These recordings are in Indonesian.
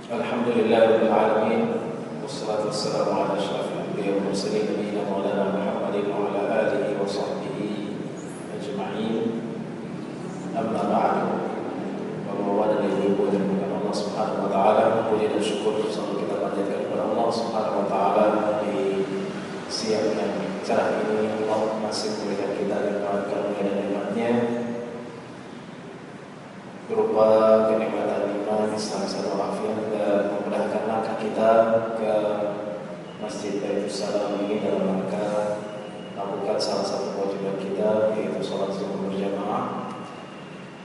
Alhamdulillahirabbil alamin wassalatu wassalamu ala asyrafil anbiya'i wal mursalin nabiyina maulana Muhammadin wa ala alihi wa sahbihi ajma'in. Amma ba'du. Bahwa dan ibu dan bukan Allah Subhanahu wa taala, puji dan syukur selalu kita panjatkan kepada Allah Subhanahu wa taala di siang yang cerah ini. Allah masih memberikan kita nikmat karunia dan nikmatnya berupa kenikmatan iman, Islam, serta walafiat, dan memudahkan langkah kita ke Masjid Baitul Salam ini dalam rangka melakukan salah satu kewajiban kita, yaitu sholat zuhur berjamaah,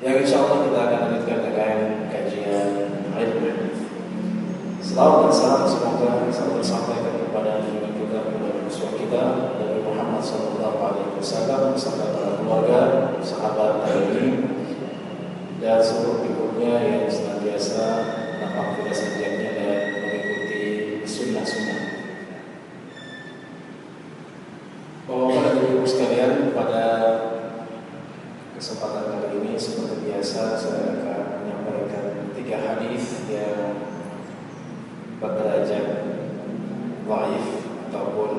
yang insya Allah kita akan lanjutkan dengan kajian ilmu. Selawat dan salam semoga selalu disampaikan kepada junjungan kita, kepada uswah kita, Nabi Muhammad SAW, beserta para keluarga, sahabat tabi'in, dan seluruh pengikutnya yang senantiasa nampak tidak senjatnya dan mengikuti sunnah-sunnah. Bapak-bapak dan ibu sekalian, pada kesempatan kali ini seperti biasa saya akan menyampaikan 3 hadis yang berderajat dhaif ataupun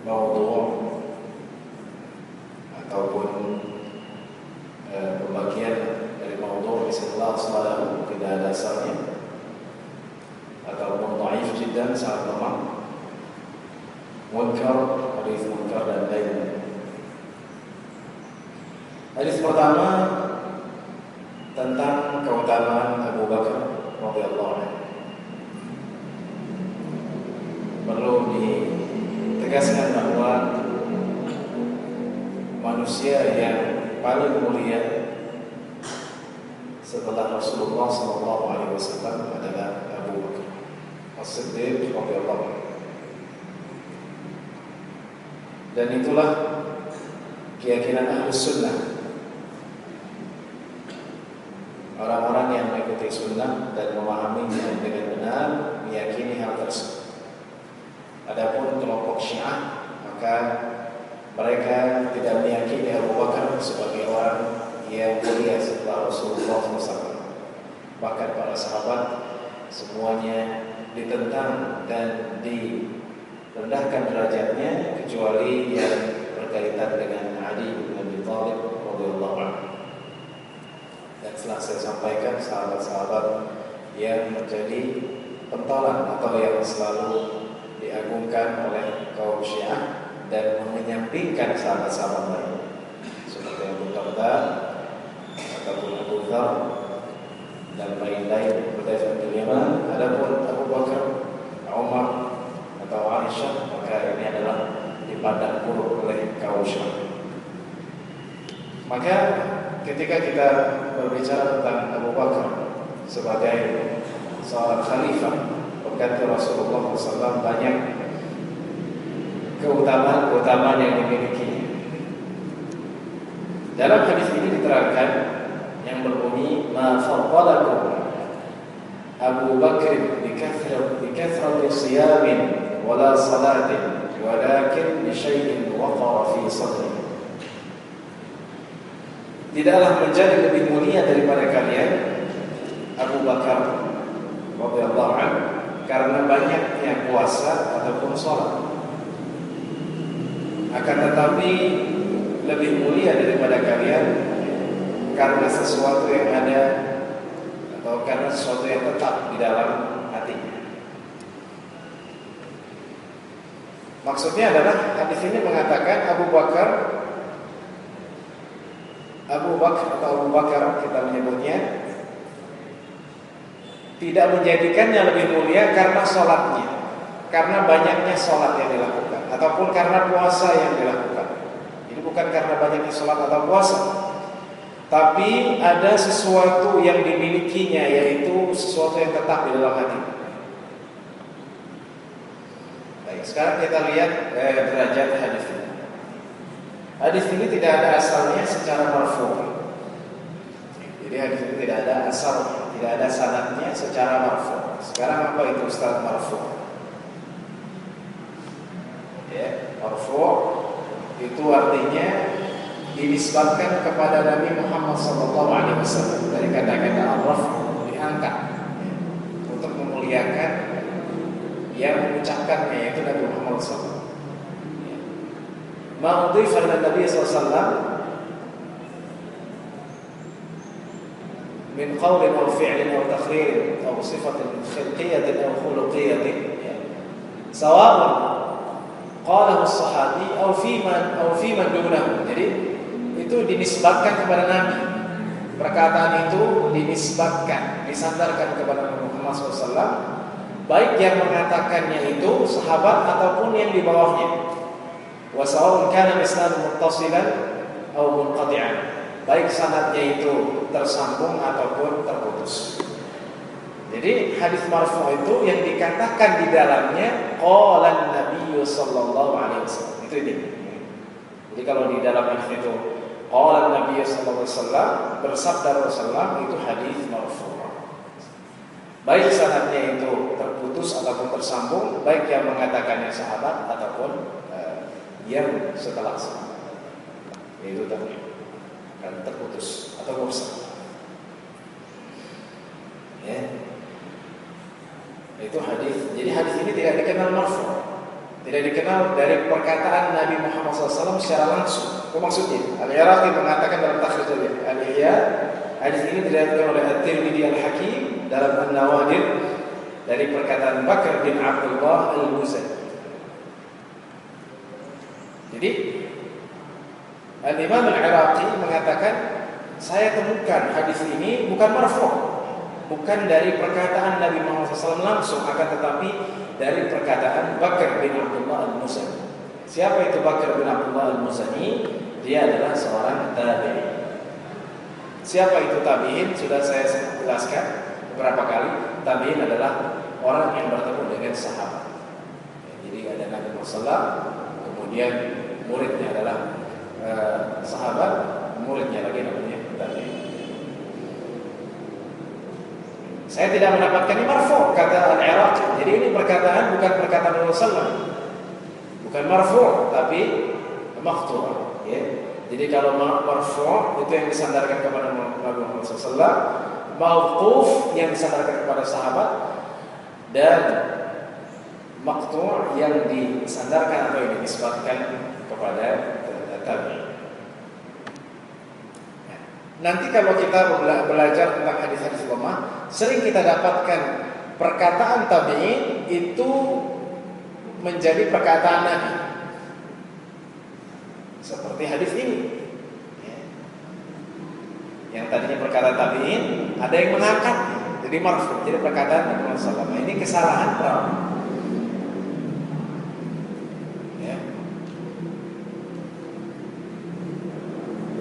maudhu' ataupun pembagian dari maudhu' istilah salah tidak ada asalnya, ataupun dhaif jiddan, sangat lemah, munkar, hadis munkar dan lainnya. Hadis pertama tentang keutamaan Abu Bakar radhiyallahu anhu. Perlu ditegaskan bahwa manusia yang paling mulia setelah Rasulullah SAW adalah Abu Bakar As-Siddiq radhiyallahu anhu. Dan itulah keyakinan Ahlus Sunnah, orang-orang yang mengikuti sunnah dan memahaminya dengan benar, meyakini hal tersebut. Adapun kelompok Syiah, maka mereka tidak meyakini Abu Bakar sebagai orang yang mulia setelah Rasulullah SAW. Bahkan para sahabat semuanya ditentang dan direndahkan derajatnya, kecuali yang berkaitan dengan Ali bin Abi Thalib radhiyallahu anhu. Dan setelah saya sampaikan sahabat-sahabat yang menjadi pentolan atau yang selalu diagungkan oleh kaum Syiah dan menyampingkan sahabat-sahabat lain seperti Abu Darda ataupun Abu Dzar dan lain-lain berdasarkan Yaman. Adapun Abu Bakar, Umar atau Aisyah, maka ini adalah dipandang buruk oleh kaum Syiah. Maka ketika kita berbicara tentang Abu Bakar sebagai seorang khalifah pengganti Rasulullah SAW, banyak keutamaan yang dimilikinya. Dalam hadis ini diterangkan yang berbunyi, ma faddalakum Abu Bakr bi kathrati siyamin wala salatin walakin bi syai'in waqara fi sadri. Tidaklah menjadi lebih mulia daripada kalian Abu Bakar radhiyallahu anhu karena banyaknya puasa ataupun sholat. Akan tetapi lebih mulia daripada kalian karena sesuatu yang ada atau karena sesuatu yang tetap di dalam hatinya. Maksudnya adalah hadis ini mengatakan Abu Bakar atau Abu Bakar kita menyebutnya tidak menjadikannya lebih mulia karena sholatnya, karena banyaknya sholat yang dilakukan, ataupun karena puasa yang dilakukan. Ini bukan karena banyaknya sholat atau puasa, tapi ada sesuatu yang dimilikinya, yaitu sesuatu yang tetap di dalam hati. Baik, sekarang kita lihat derajat hadis ini. Hadis ini tidak ada asalnya secara marfu'. Jadi hadis ini tidak ada asalnya, tidak ada sanadnya secara marfu'. Sekarang apa itu Ustaz marfu'? Ya, marfu' itu artinya dinisbatkan kepada Nabi Muhammad SAW dari kata-kata ar-raf' diangkat untuk memuliakan yang mengucapkannya, yaitu Nabi Muhammad SAW. Ma udhifa ila Nabi SAW min qawlin aw fi'lin aw takhririn aw sifatin khilqiyatin aw khuluqiyatin, sawa'un qalahu as-sahabi aw fi man dunahu. Jadi itu dinisbatkan kepada Nabi. Perkataan itu dinisbatkan, disandarkan kepada Nabi Muhammad SAW, baik yang mengatakannya itu sahabat ataupun yang di bawahnya. Wa sawa'un kana isnadu muttasilan aw munqati'an, baik sanadnya itu tersambung ataupun terputus. Jadi hadis marfu itu yang dikatakan di dalamnya qala Nabi sallallahu alaihi wasallam. Itu ini. Jadi kalau di dalam hadis itu qala Nabi sallallahu alaihi wasallam, bersabda Rasulullah, itu hadis marfu. Baik sanadnya itu terputus ataupun tersambung, baik yang mengatakannya sahabat ataupun yang setelah sahabat. Itu tadi kan terputus atau mursal. Ya. Itu hadis. Jadi hadis ini tidak dikenal marfu, tidak dikenal dari perkataan Nabi Muhammad SAW secara langsung. Itu maksudnya. Al-Iraqi mengatakan dalam takhrij Al-Ihya, hadis ini diriwayatkan oleh At-Tirmidzi Al-Hakim dalam An-Nawadir dari perkataan Bakar bin Abdullah Al-Muzani. Jadi Al-Imam Al-Iraqi mengatakan, saya temukan hadis ini bukan marfu, bukan dari perkataan Nabi Muhammad SAW langsung, akan tetapi dari perkataan Bakar bin Abdullah Al-Muzani. Siapa itu Bakar bin Abdullah Al-Muzani? Dia adalah seorang tabi'in. Siapa itu tabi'in? Sudah saya jelaskan beberapa kali. Tabi'in adalah orang yang bertemu dengan sahabat. Jadi ada Nabi Muhammad SAW, kemudian muridnya adalah sahabat, muridnya lagi namanya tabi'in. Saya tidak mendapatkan ini marfu, kata Al-Iraqi. Jadi ini perkataan bukan perkataan Rasulullah, bukan marfu, tapi maqtu'. Ya. Jadi kalau marfu itu yang disandarkan kepada Nabi Muhammad SAW, mauquf yang disandarkan kepada sahabat, dan maqtu' yang disandarkan atau yang dinisbatkan kepada tabi'in. Nanti kalau kita belajar tentang hadis-hadis lemah, sering kita dapatkan perkataan tabi'in itu menjadi perkataan Nabi. Seperti hadis ini. Yang tadinya perkataan tabi'in, ada yang mengangkat jadi marfu, jadi perkataan Nabi Muhammad SAW. Ini kesalahan perawi.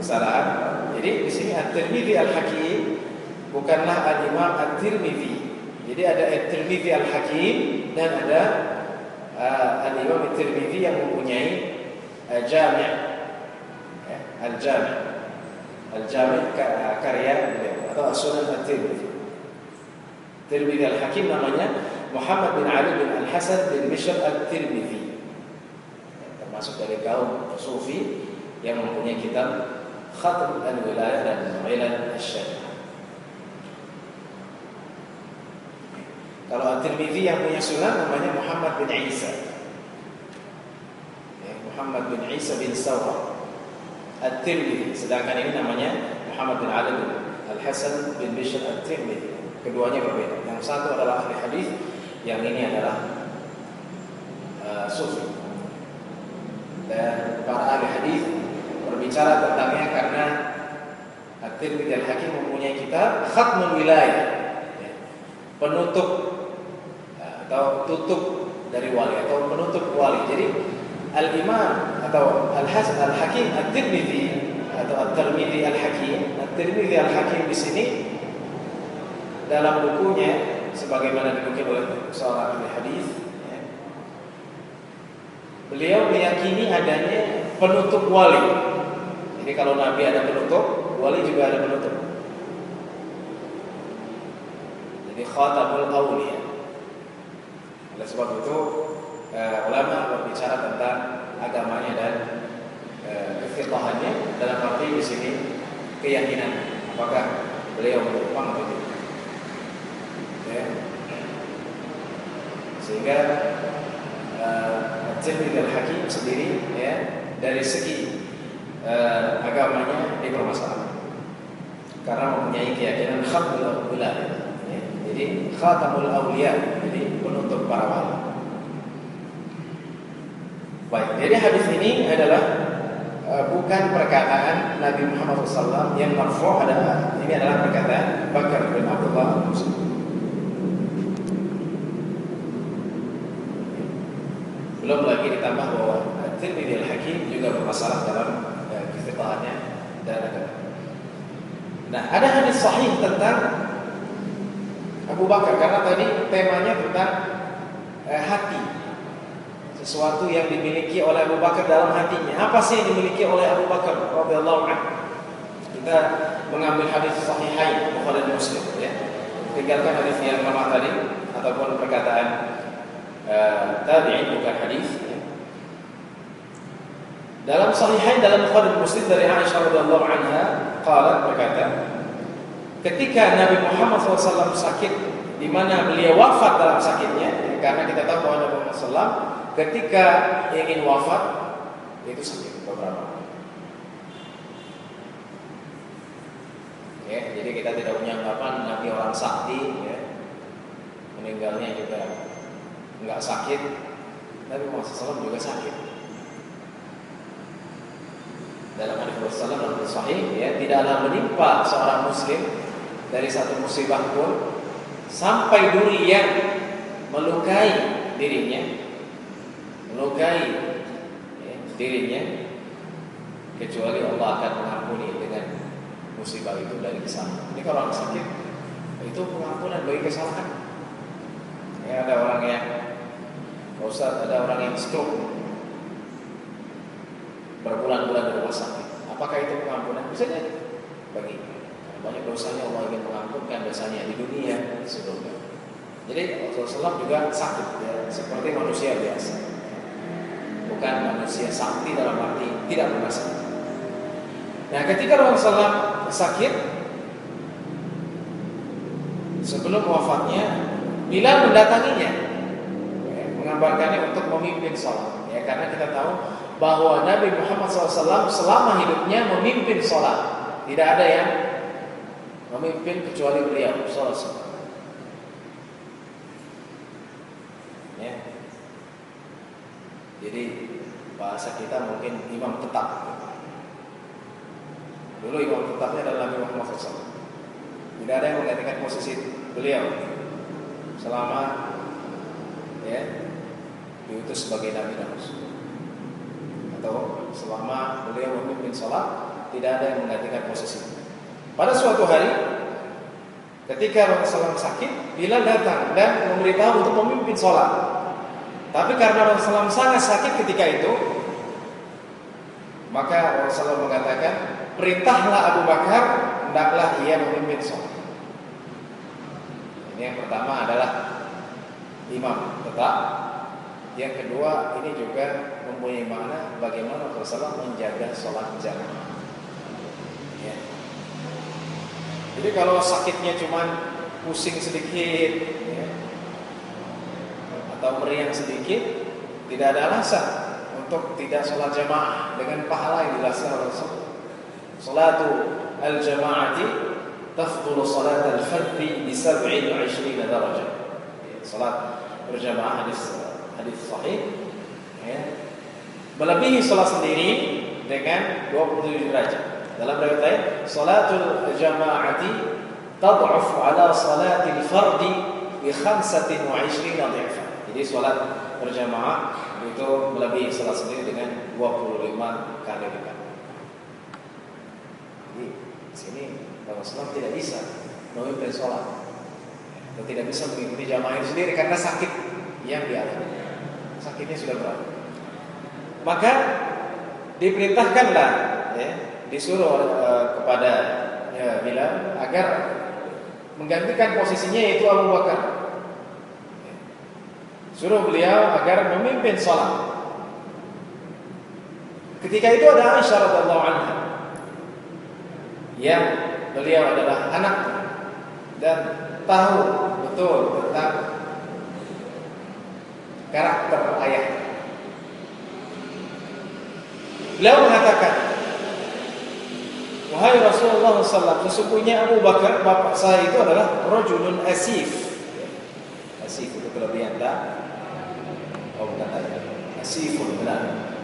Kesalahan. Jadi di sini At-Tirmidzi Al-Hakim bukanlah Al-Imam At-Tirmidzi. Jadi ada At-Tirmidzi Al-Hakim dan ada Al-Imam At-Tirmidzi yang mempunyai Jami', Al-Jami', Al-Jami' karya beliau atau Sunan At-Tirmidzi. Tirmidzi Al-Hakim namanya Muhammad bin Ali bin Al-Hasan bin Bishr At-Tirmidzi, termasuk dari kaum Sufi yang mempunyai kitab Khatm al-Wilayah dan Ilal Asy-Syari'ah. Kalau At-Tirmidzi yang punya sunan namanya Muhammad bin Isa, Muhammad bin Isa bin Sawar At-Tirmidzi. Sedangkan ini namanya Muhammad bin Ali bin Al-Hasan bin Bishr At-Tirmidzi. Keduanya berbeda. Yang satu adalah ahli hadis, yang ini adalah sufi. Dan para ahli hadis berbicara tentangnya karena At-Tirmidzi Al-Hakim mempunyai kitab Khatmul Wilayah, penutup atau tutup dari wali atau penutup wali. Jadi Al-Imam atau Al-Hasan Al-Hakim At-Tirmidzi atau At-Tirmidzi Al-Hakim, At-Tirmidzi Al-Hakim di sini dalam bukunya sebagaimana dinukil oleh seorang ahli hadis, beliau meyakini adanya penutup wali. Jadi kalau Nabi ada penutup, wali juga ada penutup. Jadi khatamul awliya. Oleh sebab itu ulama berbicara tentang agamanya dan kefiqahannya dalam arti di sini keyakinan apakah beliau berupang atau tidak. ya. Sehingga Tirmidzi al-Hakim sendiri ya dari segi agamanya dipermasalahkan karena mempunyai keyakinan khatamul wilayah ya. Jadi khatamul auliya, jadi penutup para wali. Baik, jadi hadis ini adalah bukan perkataan Nabi Muhammad SAW yang marfu', ini adalah perkataan Bakar bin Abdullah Muslim. Belum lagi ditambah bahwa Tirmidzi al-Hakim juga bermasalah dalam kefiqahannya dan agama. Nah, ada hadis sahih tentang Abu Bakar karena tadi temanya tentang hati. Sesuatu yang dimiliki oleh Abu Bakar dalam hatinya. Apa sih yang dimiliki oleh Abu Bakar radhiyallahu anhu? Kita mengambil hadis sahihain Bukhari dan Muslim ya. Tinggalkan hadis yang lemah tadi ataupun perkataan tabi'in bukan hadis ya. Dalam sahihain dalam Bukhari dan Muslim dari Aisyah radhiyallahu anha qalat berkata, ketika Nabi Muhammad SAW sakit, di mana beliau wafat dalam sakitnya, ya, karena kita tahu bahwa Nabi Muhammad SAW ketika ingin wafat itu sakit beberapa. Ya, jadi kita tidak punya anggapan Nabi orang sakti, ya, meninggalnya juga enggak sakit. Nabi Muhammad SAW juga sakit. Dalam hadis Rasulullah yang sahih, ya, tidaklah menimpa seorang Muslim dari satu musibah pun sampai duri yang melukai dirinya. Dirinya kecuali Allah akan mengampuni dengan musibah itu dari kesalahan. Ini kalau orang sakit itu pengampunan bagi kesalahan. Ya, ada orang yang Ustaz, ada orang yang stroke berbulan-bulan di rumah sakit. Apakah itu pengampunan? Bisa jadi bagi banyak dosanya Allah ingin mengampunkan dosanya di dunia di surga. Jadi Rasulullah juga sakit ya, seperti manusia biasa. Bukan manusia sakti dalam arti tidak pernah sakit. Nah, ketika Rasulullah sakit sebelum wafatnya, Bilal mendatanginya, ya, mengabarkannya untuk memimpin sholat. Ya, karena kita tahu bahwa Nabi Muhammad SAW selama hidupnya memimpin sholat. Tidak ada yang memimpin kecuali beliau SAW. Ya. Jadi bahasa kita mungkin imam tetap. Dulu imam tetapnya adalah Nabi Muhammad SAW. Tidak ada yang menggantikan posisi beliau selama ya diutus sebagai Nabi dan Rasul. Atau selama beliau memimpin sholat, tidak ada yang menggantikan posisi. Pada suatu hari, ketika Rasulullah sakit, Bilal datang dan memberitahu untuk memimpin sholat. Tapi karena Rasulullah sangat sakit ketika itu, maka Rasulullah mengatakan, perintahlah Abu Bakar, hendaklah ia memimpin sholat. Ini yang pertama adalah imam tetap. Yang kedua, ini juga mempunyai makna bagaimana Rasulullah menjaga sholat jamaah. Ya. Jadi kalau sakitnya cuma pusing sedikit, ya, atau meriang sedikit, tidak ada alasan untuk tidak sholat jamaah dengan pahala yang dilaksanakan oleh Rasulullah. Salatu al-jama'ati tafdulu salat al-fardhi bi 27 darajah. Salat berjamaah hadis sahih, ya, melebihi sholat sendiri dengan 27 derajat. Dalam riwayat lain, salatul jama'ati tad'uf ala salatil fardi bi 25 dhifan. Jadi sholat berjamaah itu melebihi sholat sendiri dengan 25 kali lipat. Jadi di sini Rasulullah tidak bisa memimpin sholat, atau tidak bisa mengikuti jamaah itu sendiri karena sakit yang dialami. Sakitnya sudah berat. Maka diperintahkanlah, ya, disuruh kepada Bilal agar menggantikan posisinya yaitu Abu Bakar. Suruh beliau agar memimpin sholat. Ketika itu ada Aisyah radhiyallahu anha yang beliau adalah anak dan tahu betul tentang karakter ayah. Beliau mengatakan, wahai Rasulullah SAW, sesungguhnya Abu Bakar bapak saya itu adalah rajulun asif. Asif itu kelebihan tak? Oh bukan tadi. Asifun benar.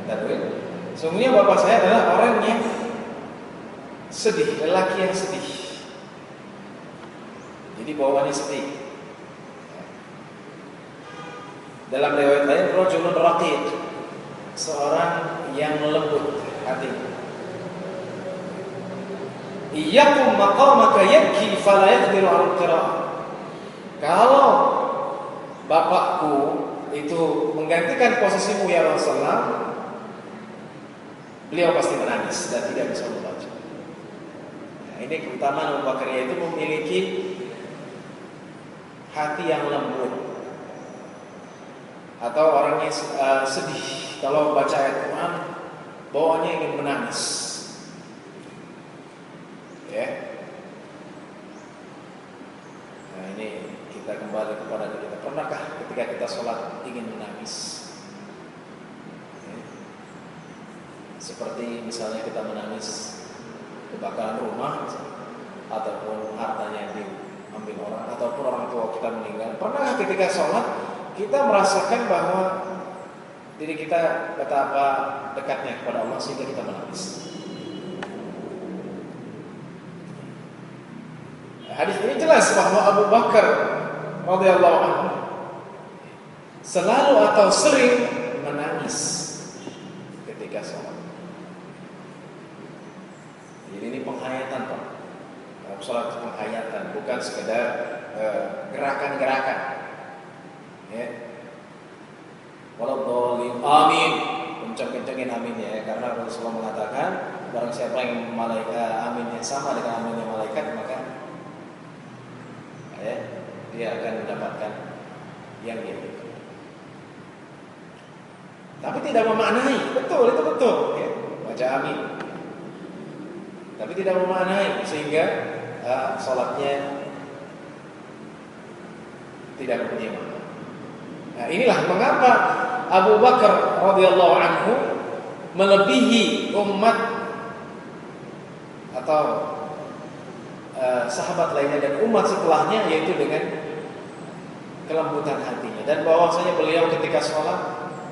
Tadwin. Sesungguhnya bapak saya adalah orang yang sedih, lelaki yang sedih. Jadi bawaannya sedih. Dalam riwayat lain, rajulun raqiq, seorang yang lembut hati. Iyyakum maqamaka yabki fala yaqdiru 'ala al-qira'ah. Kalau bapakku itu menggantikan posisimu ya Rasulullah, beliau pasti menangis dan tidak bisa membaca. Nah, ini keutamaan Abu Bakar, yaitu memiliki hati yang lembut. Atau orangnya sedih kalau baca ayat Quran, bawaannya ingin menangis. Ya. Nah ini kita kembali kepada diri kita. Pernahkah ketika kita sholat ingin menangis? Ya. Seperti misalnya kita menangis kebakaran rumah, ataupun hartanya diambil orang, ataupun orang tua kita meninggal. Pernahkah ketika sholat kita merasakan bahwa diri kita betapa dekatnya kepada Allah sehingga kita menangis? Hadis ini jelas bahwa Abu Bakar radhiyallahu anhu selalu atau sering menangis ketika sholat. Jadi ini penghayatan, Pak. Sholat itu penghayatan, bukan sekedar gerakan-gerakan. Ya. Walau dolim, amin, kenceng-kencengin amin ya, karena Rasulullah mengatakan barang siapa yang aminnya sama dengan aminnya malaikat, maka ya, dia akan mendapatkan yang dia inginkan. Tapi tidak memaknai, betul itu betul, ya, baca amin. Tapi tidak memaknai sehingga sholatnya tidak mempunyai makna. Nah, inilah mengapa Abu Bakar radhiyallahu anhu melebihi umat atau sahabat lainnya dan umat setelahnya, yaitu dengan kelembutan hatinya, dan bahwasanya beliau ketika sholat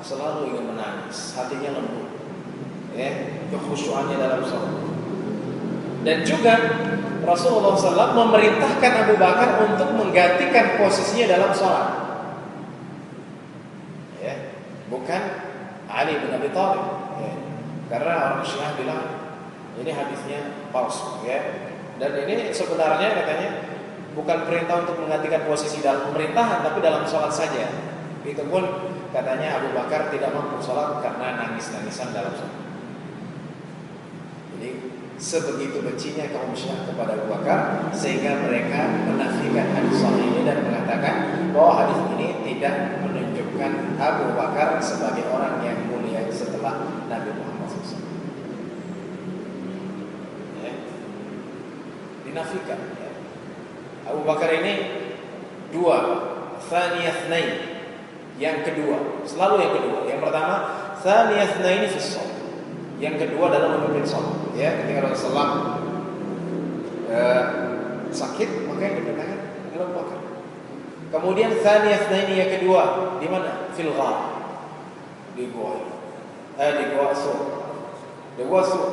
selalu ingin menangis, hatinya lembut, ya, kekhusyuannya dalam sholat. Dan juga Rasulullah SAW memerintahkan Abu Bakar untuk menggantikan posisinya dalam sholat. Bukan Ali bin Abi Thalib, ya. Karena orang Syiah bilang ini hadisnya palsu, ya. Dan ini sebenarnya katanya bukan perintah untuk menggantikan posisi dalam pemerintahan, tapi dalam sholat saja. Itu pun katanya Abu Bakar tidak mampu sholat karena nangis-nangisan dalam sholat. Jadi sebegitu bencinya kaum Syiah kepada Abu Bakar sehingga mereka menafikan hadis sahih ini dan mengatakan bahwa hadis ini tidak menunjukkan Abu Bakar sebagai orang yang mulia setelah Nabi Muhammad SAW. Ya. Dinafikan. Ya. Abu Bakar ini dua, tsaniyatnain, yang kedua, selalu yang kedua. Yang pertama, tsaniyatnain fi shalah. Yang kedua dalam memimpin sholat. Ya, ketika Rasulullah sakit, maka yang diberikan adalah Abu Bakar. Kemudian tsaniyatnaini yang kedua di mana? Fil ghar. Di gua. Di gua Sur. Di gua Sur.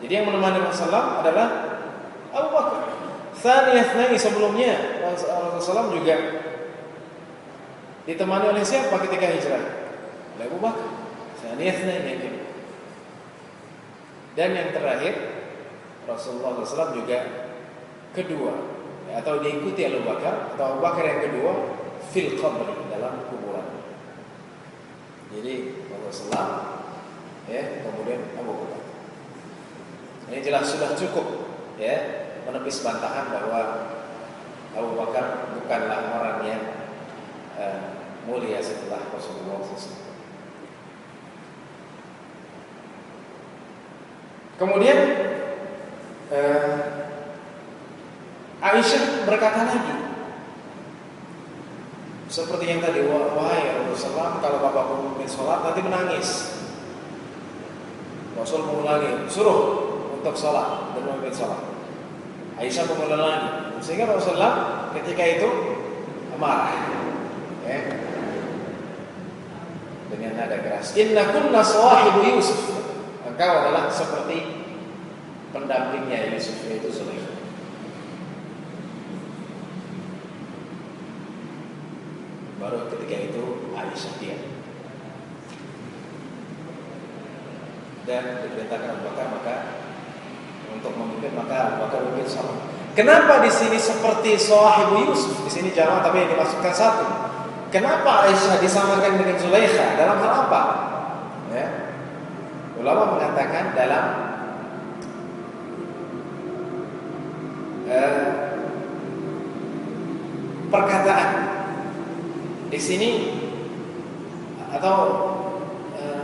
Jadi yang menemani Rasulullah adalah Abu Bakar. Tsaniyatnaini sebelumnya Rasulullah juga ditemani oleh siapa ketika hijrah? Oleh Abu Bakar. Tsaniyatnaini yang kedua. Dan yang terakhir Rasulullah SAW juga kedua, atau diikuti Abu Bakar, atau Abu Bakar yang kedua fil qabr, dalam kuburan. Jadi Rasulullah, ya, kemudian Abu Bakar. Ini jelas sudah cukup, ya, menepis bantahan bahwa Abu Bakar bukanlah orang yang mulia setelah Rasulullah SAW. Kemudian Aisyah berkata lagi, Seperti yang tadi, wahai Rasulullah, kalau bapakku memimpin sholat nanti menangis. Rasul mengulangi, suruh untuk sholat dan memimpin sholat. Aisyah mengulangi lagi, sehingga Rasulullah ketika itu marah, ya, dengan nada keras. Inna kunna sawahibu Yusuf. Engkau adalah seperti pendampingnya Yusuf, yaitu Zulaikha. Baru ketika itu Aisyah diam dan diperintahkan Abu Bakar maka untuk memimpin, maka Abu Bakar memimpin sholat. Kenapa di sini seperti sahibu Yusuf? Di sini jamaah tapi yang dimaksudkan satu. Kenapa Aisyah disamakan dengan Zulaikha? Dalam hal apa? Ya. Ulama mengatakan dalam perkataan di sini atau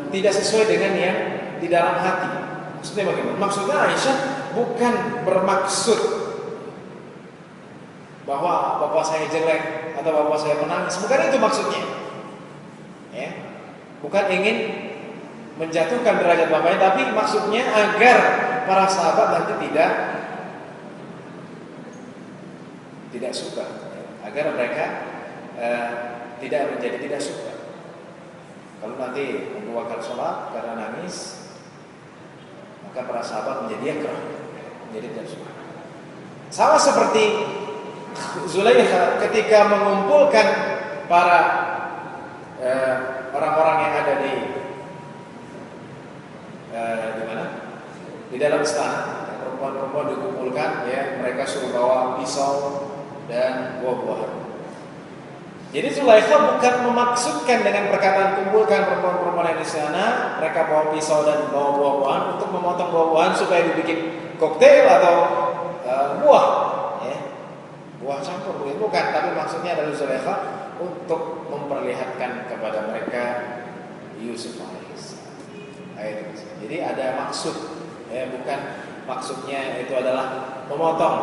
tidak sesuai dengan yang di dalam hati. Maksudnya bagaimana? Maksudnya Aisyah bukan bermaksud bahwa bapak saya jelek atau bapak saya menangis. Bukan itu maksudnya. Ya. Bukan ingin menjatuhkan derajat bapaknya, tapi maksudnya agar para sahabat nanti tidak suka, agar mereka tidak suka. Kalau nanti Abu Bakar sholat karena nangis, maka para sahabat menjadi yakrah, menjadi tidak suka. Sama seperti Zulaikha ketika mengumpulkan para orang-orang yang ada di mana? Di dalam istana. Perempuan-perempuan dikumpulkan, ya, mereka suruh bawa pisau dan buah-buahan. Jadi Zulaikha bukan memaksudkan dengan perkataan kumpulkan perempuan-perempuan yang di sana, mereka bawa pisau dan bawa buah-buahan untuk memotong buah-buahan supaya dibikin koktail atau buah, ya, buah campur, bukan. Tapi maksudnya adalah Zulaikha untuk memperlihatkan kepada mereka Yusuf alaihissalam. Jadi ada maksud, ya, bukan maksudnya itu adalah memotong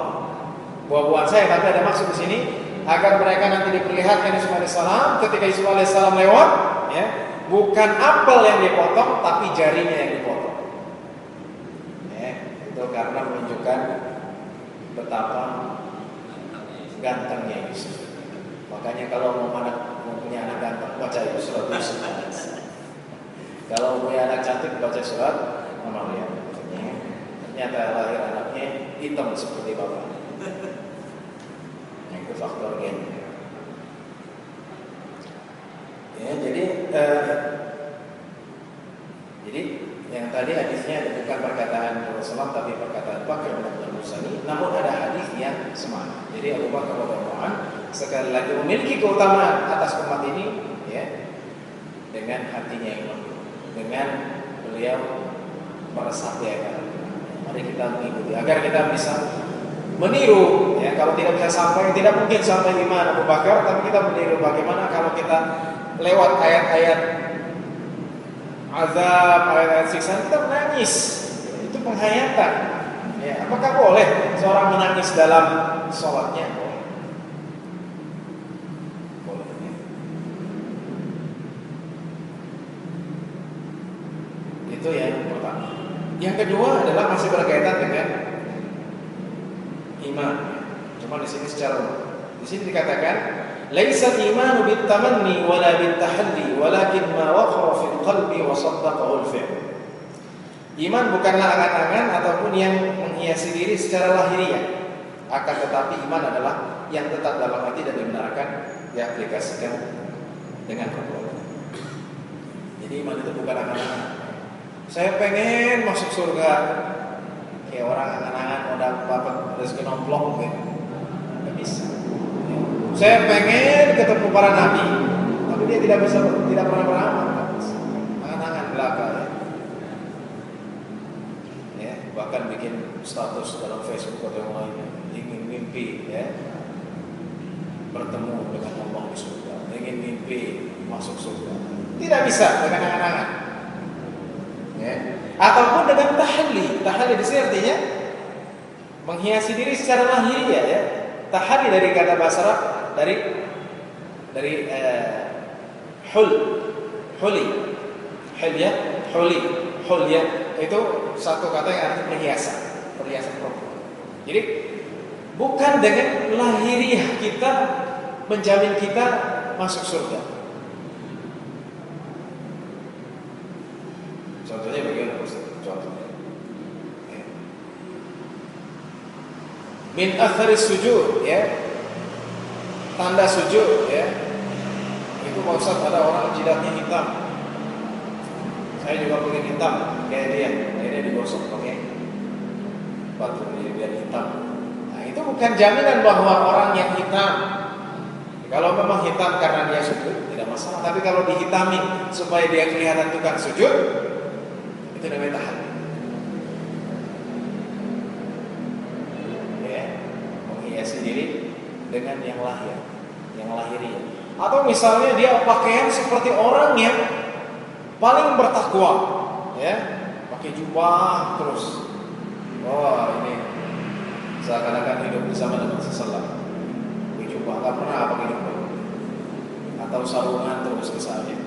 buah-buahan saya, tapi ada maksud di sini agar mereka nanti diperlihatkan Yusuf alaihissalam ketika Yusuf alaihissalam lewat, ya, bukan apel yang dipotong tapi jarinya yang dipotong, ya, itu karena menunjukkan betapa gantengnya Yusuf. Makanya kalau mau punya anak ganteng, baca surat Yusuf. Kalau punya anak cantik, baca surat Maryam. Ternyata lahir anaknya hitam seperti bapak. Itu faktor gen. Ya, jadi yang tadi hadisnya bukan perkataan Rasulullah tapi perkataan Bakar bin Al-Musani, namun ada hadis yang semakna. Jadi Abu Bakar radhiyallahu anhu sekali lagi memiliki keutamaan atas umat ini, ya, dengan hatinya yang lembut, dengan beliau meresapi. Mari kita mengikuti agar kita bisa meniru, ya. Kalau tidak bisa sampai, tidak mungkin sampai iman Abu Bakar, tapi kita meniru bagaimana kalau kita lewat ayat-ayat azab, ayat-ayat siksa, kita menangis. Itu penghayatan, ya. Apakah boleh seorang menangis dalam sholatnya? Boleh, ya. Itu yang pertama. Yang kedua adalah masih berkaitan dengan iman. Cuma di sini dikatakan laisa al-imanu bit-tamanni wala bit-tahalli walakin ma waqara fil qalbi wa saddaqahu al-fi'l. Iman bukanlah angan-angan ataupun yang menghiasi diri secara lahiriah, akan tetapi iman adalah yang tetap dalam hati dan dibenarkan diaplikasikan dengan perbuatan. Jadi iman itu bukan angan-angan. Saya pengen masuk surga, kayak orang angan-angan mau dapat rezeki nomplok gitu, nggak bisa. Saya pengen ketemu para nabi, tapi dia tidak pernah beramal, angan-angan belaka, ya. Bahkan bikin status dalam Facebook atau yang lainnya, ingin mimpi, ya, bertemu dengan Allah di surga, ingin mimpi masuk surga, tidak bisa dengan angan-angan. Ya. Ataupun dengan tahalli. Tahalli di sini artinya menghiasi diri secara lahiriah, ya. Tahalli dari kata bahasa Arab dari dari hul, huli, hilya, huli, hulya itu satu kata yang artinya perhiasan, perhiasan perempuan. Jadi bukan dengan lahiriah kita menjamin kita masuk surga. Contohnya bagaimana Ustaz? Contohnya min athari sujud, ya, tanda sujud, ya. Itu Pak Ustaz ada orang jidatnya hitam. Saya juga pengen hitam kayak dia. Akhirnya digosok pakai batu biar hitam. Nah, itu bukan jaminan bahwa orang yang hitam. Kalau memang hitam karena dia sujud tidak masalah. Tapi kalau dihitami supaya dia kelihatan tukang sujud, itu namanya tahalli. Ya, menghiasi diri dengan yang lahir, yang lahiriah. Atau misalnya dia pakaian seperti orang yang paling bertakwa, ya, pakai jubah terus. Oh, ini seakan-akan hidup bersama dengan seselam. Pakai jubah, nggak pernah pakai jubah. Atau sarungan terus misalnya.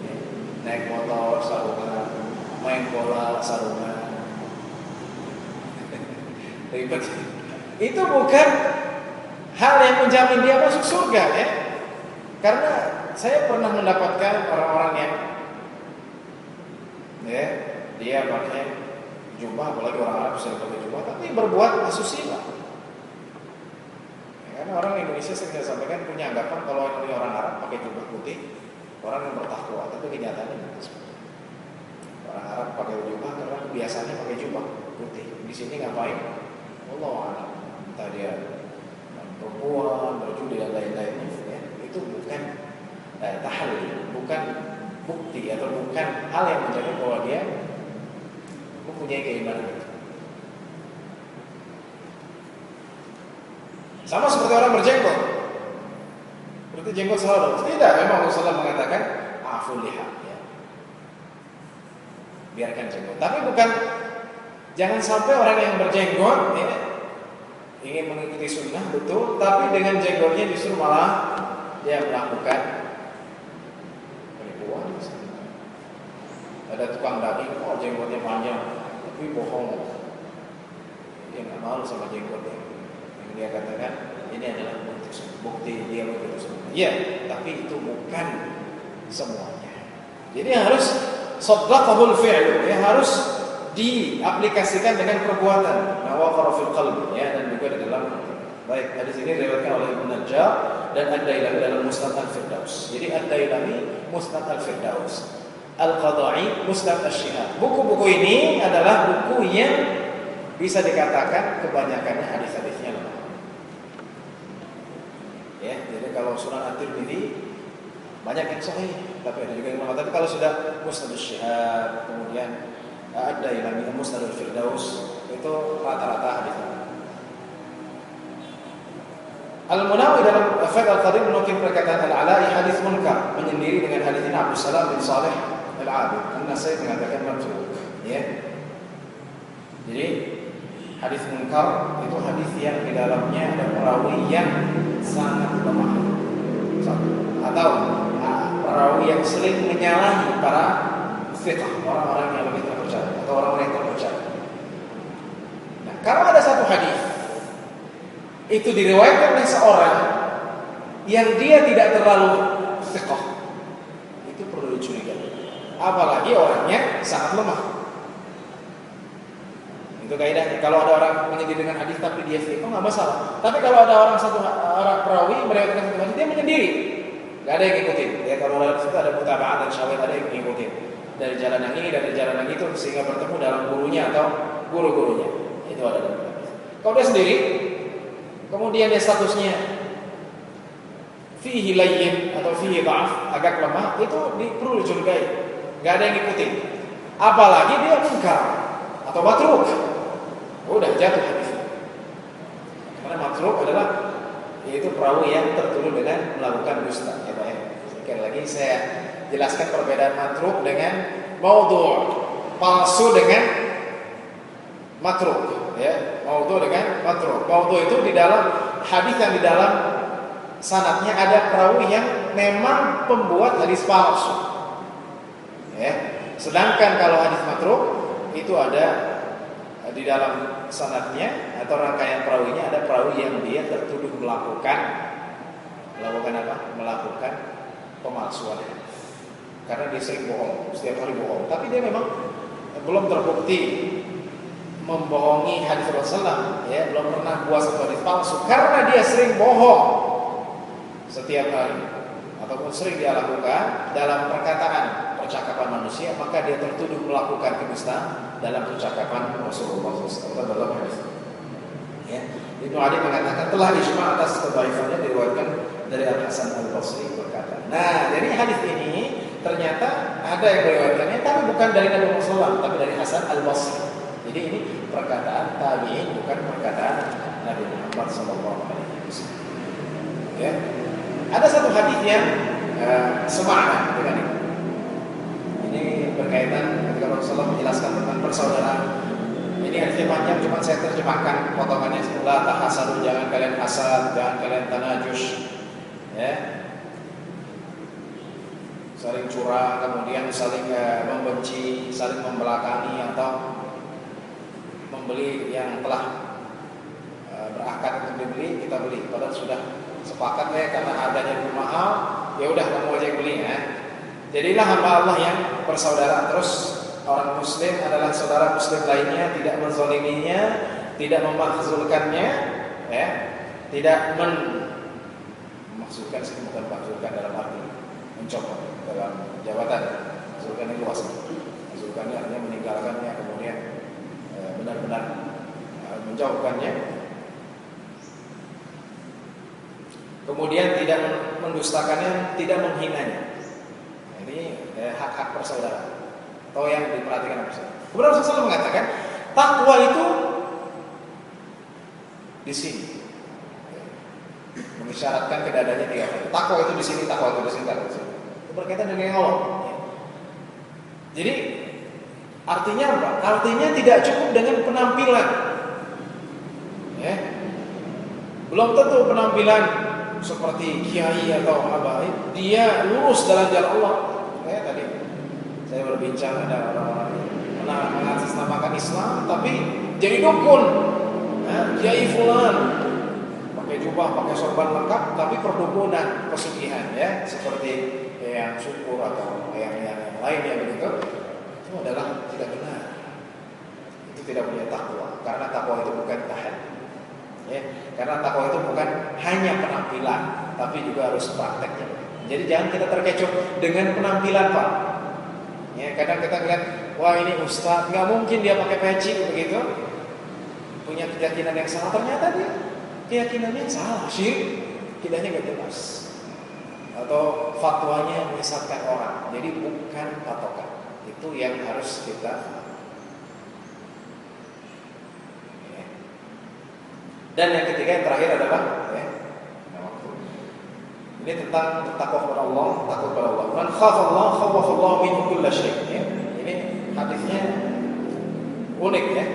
Ya, naik motor sarungan, main bola sarungan. Ribet. Itu bukan hal yang menjamin dia masuk surga, ya. Karena saya pernah mendapatkan orang-orang yang, ya, dia pakai jubah, apalagi orang Arab bisa pakai jubah, tapi berbuat asusila. Ya, karena orang Indonesia saya sampaikan punya anggapan kalau ini orang Arab pakai jubah putih, orang yang bertakwa, tapi kenyataannya orang Arab pakai jubah karena biasanya pakai jubah putih. Di sini ngapain? Allah a'lam. Entah dia perempuan, berjudi dan lain-lainnya, ya. Itu bukan tahalli, bukan bukti atau bukan hal yang menjamin bahwa dia mempunyai keimanan itu. Sama seperti orang berjenggot. Berarti jenggot selalu. Tidak, memang Rasulullah mengatakan aful liha, ya. Biarkan jenggot. Tapi bukan, jangan sampai orang yang berjenggot, ya, ingin mengikuti sunnah betul, tapi dengan jenggotnya justru malah dia melakukan penipuan. Ada tukang daging, oh jenggotnya panjang, tapi bohong. Dia nggak malu sama jenggotnya. Yang dia katakan ini adalah bukti dia begitu sunnah. Iya, tapi itu bukan semuanya. Jadi harus saddaqahul fi'lu, ya, harus diaplikasikan dengan perbuatan. Nawaqara fil qalbi, ya, dan juga di dalam. Baik, hadis ini diriwayatkan oleh Ibnu Najjar dan Ad-Dailami dalam Musnad Al-Firdaus. Jadi Ad-Dailami Musnad Al-Firdaus, Al-Qadha'i Musnad Asy-Syihab. Buku-buku ini adalah buku yang bisa dikatakan kebanyakannya hadis-hadisnya lemah. Ya, jadi kalau Sunan At-Tirmidzi banyak yang sahih, tapi ada juga yang lemah. Tapi kalau sudah Musnad Asy-Syihab, kemudian Ad-Dailami Musnad Al-Firdaus, itu rata-rata hadis. Al-Munawi dalam Fath Al-Qadir menukil perkataan Al-Ala'i hadis munkar, menyendiri dengan hadis ini Abdul Salam bin Saleh Al-Abid. An-Nasai mengatakan matruk, ya. Jadi hadis munkar itu hadis yang di dalamnya ada perawi yang sangat lemah, atau perawi yang sering menyalahi para thiqah, orang-orang yang lebih terpercaya atau orang-orang yang terpercaya. Nah, kalau ada satu hadis itu diriwayatkan oleh seorang yang dia tidak terlalu thiqah, itu perlu dicurigai. Apalagi orangnya sangat lemah. Itu kaidahnya. Kalau ada orang menyendiri dengan hadis tapi dia thiqah, nggak masalah. Tapi kalau ada orang perawi meriwayatkan satu hadis, dia menyendiri, nggak ada yang ngikutin. Ya, kalau dalam situ ada mutaba'ah dan syawahid, ada yang ngikutin dari jalan yang ini, dari jalan yang itu, sehingga bertemu dalam gurunya atau guru-gurunya. Itu ada dalam hadis. Kalau dia sendiri, kemudian dia statusnya fihi layyin atau fihi dha'af, agak lemah, itu perlu dicurigai. Enggak ada yang ngikutin. Apalagi dia munkar atau matruk. Udah jatuh hadisnya. Karena matruk adalah yaitu perawi yang tertuduh dengan melakukan dusta, ya Pak. Sekali lagi saya jelaskan perbedaan matruk dengan maudhu'. Palsu dengan matruk, ya. Maudhu' dengan matruk. Maudhu' itu di dalam hadis yang di dalam sanadnya ada perawi yang memang pembuat hadis palsu. Ya. Sedangkan kalau hadis matruk itu ada di dalam sanadnya atau rangkaian perawinya ada perawi yang dia tertuduh melakukan apa? Melakukan pemalsuan. Karena dia sering bohong, setiap hari bohong. Tapi dia memang belum terbukti membohongi hadis Rasulullah, ya, belum pernah buat satu hadis palsu karena dia sering bohong setiap hari ataupun sering dia lakukan dalam percakapan manusia, maka dia tertuduh melakukan kedustaan dalam percakapan Rasulullah SAW dalam hadis. Ya, Ibnu Adi mengatakan telah ijma' atas kedhaifannya diriwayatkan dari Al Hasan Al Basri berkata. Nah, jadi hadis ini ternyata ada yang meriwayatkannya, tapi bukan dari Nabi Muhammad SAW, tapi dari Hasan Al Basri. Jadi ini perkataan tabi'in, bukan perkataan Nabi Muhammad SAW. Ya. Ada satu hadis yang semakna dengan ini. Ini berkaitan ketika Rasulullah menjelaskan tentang persaudaraan. Ini hadisnya panjang, cuma saya terjemahkan potongannya. La tahasadu, jangan kalian hasad, jangan kalian tanajush, ya. Saling curang, kemudian saling membenci, saling membelakangi atau membeli yang telah berakad untuk dibeli, kita beli. Padahal sudah sepakat ya karena harganya lebih mahal, ya udah kamu aja yang beli ya. Jadilah hamba Allah yang bersaudara. Terus orang muslim adalah saudara muslim lainnya, tidak menzaliminya, tidak memakzulkannya, ya, tidak memakzulkan, bukan memakzulkan dalam arti mencopot dalam jabatan. Makzulkan ini luas. Makzulkan artinya meninggalkannya, kemudian benar-benar menjauhkannya. Kemudian tidak mendustakannya, tidak menghinanya. Ini hak-hak persaudaraan atau yang diperhatikan bersama. Kemudian Rasulullah mengatakan takwa itu di sini, mengisyaratkan kedadanya tiga. Takwa itu di sini, takwa itu di sini, takwa itu di sini. Itu berkaitan dengan Allah. Jadi artinya apa? Artinya tidak cukup dengan penampilan. Ya. Belum tentu penampilan seperti kiai atau habaib dia lurus dalam jalan Allah. Kayak tadi saya berbincang, ada orang-orang yang mengatasnamakan Islam tapi jadi dukun, kiai fulan, pakai jubah, pakai sorban lengkap, tapi perdukunan, pesugihan, ya, seperti yang syukur atau yang lainnya begitu. Itu adalah tidak benar. Itu tidak punya takwa, karena takwa itu bukan tahan. Ya, karena takwa itu bukan hanya penampilan, tapi juga harus prakteknya. Jadi jangan kita terkecoh dengan penampilan, Pak. Ya, kadang kita lihat, wah ini ustaz, nggak mungkin dia pakai peci begitu, punya keyakinan yang salah. Ternyata dia keyakinannya salah, syirik, kidahnya nggak jelas, atau fatwanya menyesatkan orang. Jadi bukan patokan. Itu yang harus kita. Dan yang ketiga, yang terakhir adalah ini tentang takwa kepada Allah, takut kepada Allah. Man khafa Allah, khawafa Allah min kulli syai'. Ya. Ini hadisnya unik ya.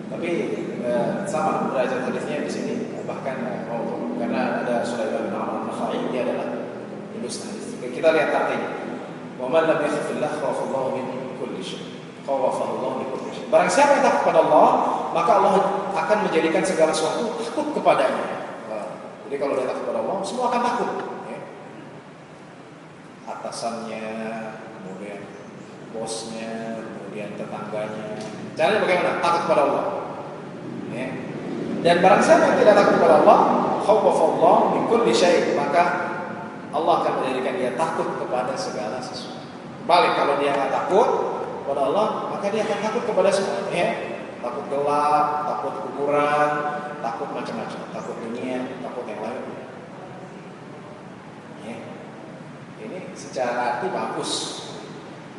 Tapi sama derajat hadisnya di sini, bahkan karena ada Sulaiman bin Amr al-Nakhai, dia adalah ilustri. Kita lihat artinya. Wa man lam yakhafillah khawafa Allah min kulli syai'. Khawafa Allah min kulli syai'. Barang siapa yang takut kepada Allah, maka Allah akan menjadikan segala sesuatu takut kepadanya. Jadi kalau dia takut kepada Allah, semua akan takut. Ya. Atasannya, kemudian bosnya, kemudian tetangganya. Caranya bagaimana? Takut kepada Allah. Ya. Dan barang siapa yang tidak takut kepada Allah, khawfallah min kulli syai', maka Allah akan menjadikan dia takut kepada segala sesuatu. Balik, kalau dia tidak takut kepada Allah, maka dia akan takut kepada semuanya. Ya. Takut gelap, takut kuburan, takut macam-macam, takut dunia, takut yang lain. Ya. Ini secara arti bagus.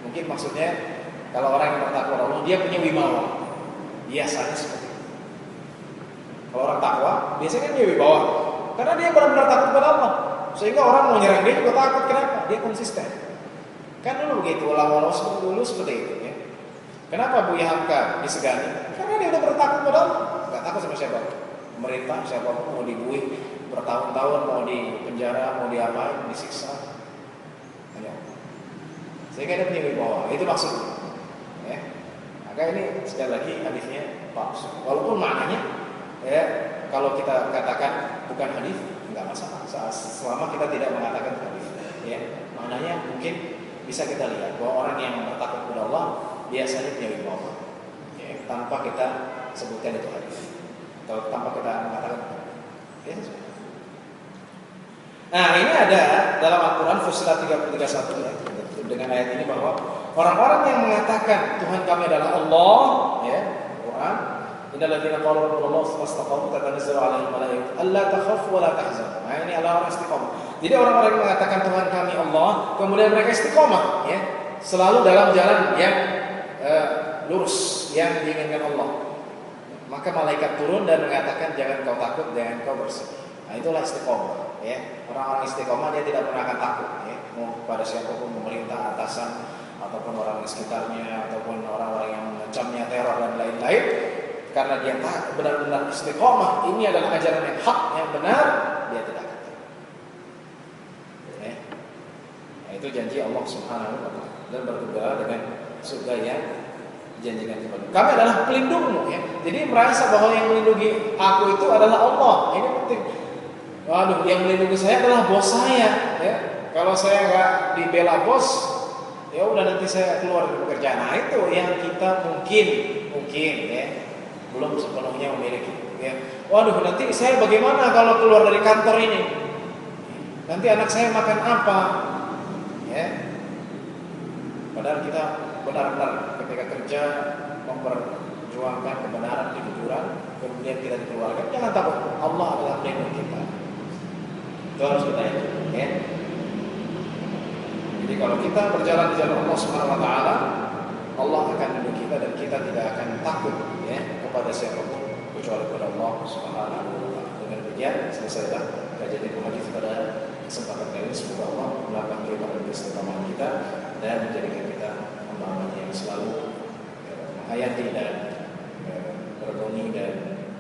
Mungkin maksudnya kalau orang yang bertakwa Allah, dia punya wibawa. Biasanya seperti itu. Kalau orang takwa, biasanya dia wibawa. Karena dia benar-benar takut kepada Allah. Sehingga orang mau nyerang dia juga takut. Kenapa? Dia konsisten. Kan dulu begitu, ulama-ulama dulu seperti itu. Ya. Kenapa Buya Hamka disegani? Karena dia udah bertakut pada Allah, nggak takut sama siapa, pemerintah, siapapun mau dibuih, bertahun-tahun mau di penjara, mau diapain, disiksa. Ya. Sehingga dia punya wibawa. Itu maksudnya. Ya. Maka ini sekali lagi hadisnya palsu. Walaupun maknanya ya kalau kita katakan bukan hadis enggak masalah. Selama kita tidak mengatakan hadis. Ya. Maknanya mungkin bisa kita lihat bahwa orang yang bertakwa kepada Allah biasanya punya wibawa. Ya. Tanpa kita sebutkan itu hadis. Atau tanpa kita mengatakan ya. Nah ini ada dalam Al-Quran Fussilat 33:1 ya, dengan ayat ini bahwa orang-orang yang mengatakan Tuhan kami adalah Allah, ya, Al-Quran, innal ladzina qalu rabbuna Allah tsumma istaqamu tatanazzalu 'alaihim malaikatu alla takhafu wa la tahzanu. Nah ini adalah orang istiqomah. Jadi orang-orang yang mengatakan Tuhan kami Allah, kemudian mereka istiqomah, ya, selalu dalam jalan yang lurus yang diinginkan Allah. Maka malaikat turun dan mengatakan jangan kau takut, jangan kau bersedih. Nah itulah istiqomah. Ya, orang-orang istiqomah dia tidak pernah akan takut, ya, mau pada siapapun, pemerintah, atasan, ataupun orang di sekitarnya, ataupun orang-orang yang mengecamnya, teror dan lain-lain, karena dia benar-benar istiqomah. Ini adalah ajaran yang hak, yang benar, dia tidak akan takut. Ya. Nah, itu janji Allah Subhanahu wa Ta'ala dan berdoa dengan surga yang dijanjikan kepada kami adalah pelindungmu. Ya. Jadi merasa bahwa yang melindungi aku itu adalah Allah. Ini penting. Waduh, yang melindungi saya adalah bos saya, ya. Kalau saya nggak dibela bos, ya udah nanti saya keluar dari pekerjaan. Nah itu yang kita mungkin, ya, belum sepenuhnya memiliki. Ya. Waduh, nanti saya bagaimana kalau keluar dari kantor ini? Nanti anak saya makan apa? Ya. Padahal kita benar-benar ketika kerja memperjuangkan kebenaran, kejujuran, kemudian kita dikeluarkan. Jangan takut, Allah adalah pelindung kita. Itu harus kita yakin, ya. Jadi kalau kita berjalan di jalan Allah Subhanahu wa Ta'ala, Allah akan melindungi kita dan kita tidak akan takut, ya, kepada siapapun kecuali kepada Allah Subhanahu wa Ta'ala. Dengan demikian selesailah kajian ilmu hadis pada kesempatan kali ini. Semoga Allah melapangkan keimanan dan istiqamah kita dan menjadikan kita hamba-hamba yang selalu menghayati dan berbunyi dan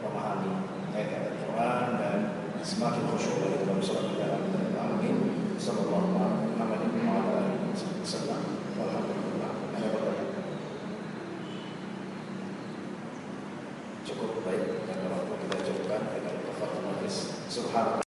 memahami ayat-ayat Al-Quran dan semakin khusyuk dalam sholat kita.